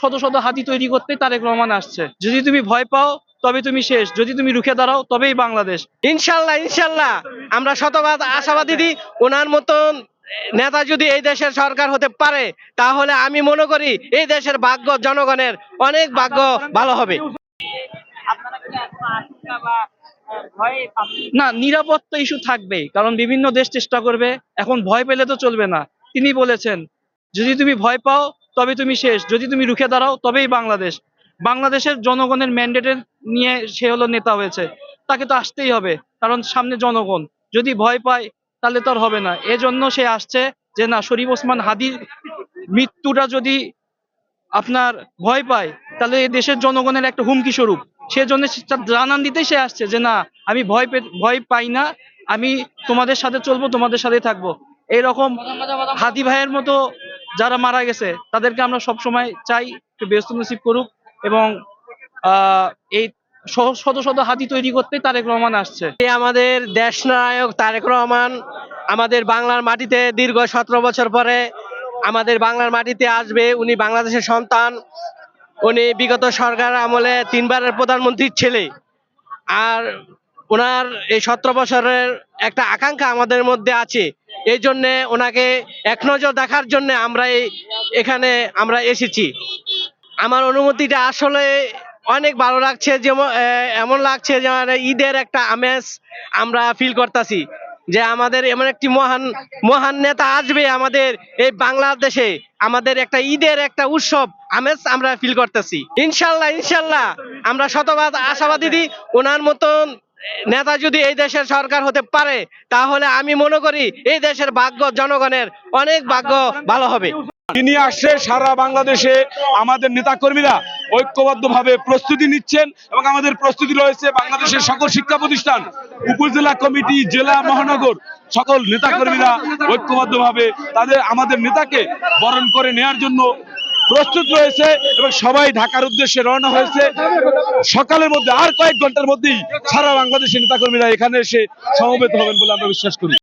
শত শত হাতি তৈরি করতে তারেক রহমান আসছে। যদি তুমি ভয় পাও তবে তুমি শেষ, যদি তুমি রুখে দাঁড়াও তবেই বাংলাদেশ। ইনশাল্লাহ ইনশাল্লাহ আমরা শতভাগ আশাবাদী দিই। ওনার মতন নেতা যদি এই দেশের সরকার হতে পারে তাহলে আমি মনে করি এই দেশের ভাগ্য জনগণের অনেক ভাগ্য ভালো হবে। না, নিরাপত্তা ইস্যু থাকবে, কারণ বিভিন্ন দেশ চেষ্টা করবে। এখন ভয় পেলে তো চলবে না। তিনি বলেছেন যদি তুমি ভয় পাও তবে তুমি শেষ, যদি তুমি রুখে দাঁড়াও তবেই বাংলাদেশ। বাংলাদেশের জনগণের ম্যান্ডেটের নিয়ে সে হলো নেতা হয়েছে, তাকে তো আসতেই হবে, কারণ সামনে জনগণ। যদি ভয় পায় তাহলে তো আর হবে না। এজন্য সে আসছে যে না, শরীফ ওসমান হাদির মৃত্যুটা যদি আপনার ভয় পায় তাহলে এই দেশের জনগণের একটা হুমকি স্বরূপ। সেজন্য জানান দিতেই সে আসছে যে না, আমি ভয় পাই না, আমি তোমাদের সাথে চলবো, তোমাদের সাথে থাকবো। এইরকম হাদি ভাইয়ের মতো যারা মারা গেছে তাদেরকে আমরা সব সময় চাই ব্যস্ত নসিব করুক। এবং এই শত শত হাতি তৈরি করতে তারেক রহমান আসছে। আমাদের দেশ নায়ক তারেক রহমান আমাদের বাংলার মাটিতে দীর্ঘ 17 বছর পরে আমাদের বাংলার মাটিতে আসবে। উনি বাংলাদেশের সন্তান, উনি বিগত সরকার আমলে 3 বারের প্রধানমন্ত্রীর ছেলে। আর ওনার এই 17 বছরের একটা আকাঙ্ক্ষা আমাদের মধ্যে আছে, এই জন্য ওনাকে এক নজর দেখার জন্য আমরা এখানে আমরা এসেছি। আমার অনুমতিটা আসলে অনেক ভালো লাগছে, যেমন এমন লাগছে যে ঈদের একটা আমেজ আমরা ফিল করতেছি, যে আমাদের এমন একটি মহান মহান নেতা আসবে আমাদের এই বাংলাদেশে। আমাদের একটা ঈদের একটা উৎসব আমেজ আমরা ফিল করতেছি। ইনশাল্লাহ ইনশাল্লাহ আমরা শতভাগ আশাবাদী দিই। ওনার মতন নেতা যদি এই দেশের সরকার হতে পারে তাহলে আমি মনে করি এই দেশের ভাগ্য জনগণের অনেক ভাগ্য ভালো হবে। তিনি আসছে, সারা বাংলাদেশে আমাদের নেতাকর্মীরা ঐক্যবদ্ধভাবে প্রস্তুতি নিচ্ছেন এবং আমাদের প্রস্তুতি রয়েছে বাংলাদেশের সকল শিক্ষা প্রতিষ্ঠান, উপজেলা কমিটি, জেলা, মহানগর সকল নেতাকর্মীরা ঐক্যবদ্ধভাবে আমাদের নেতাকে বরণ করে নেয়ার জন্য প্রস্তুত রয়েছে এবং সবাই ঢাকার উদ্দেশ্যে রওনা হয়েছে। সকালের মধ্যে আর কয়েক ঘন্টার মধ্যেই সারা বাংলাদেশের নেতাকর্মীরা এখানে এসে সমবেত হবেন বলে আমরা বিশ্বাস করি।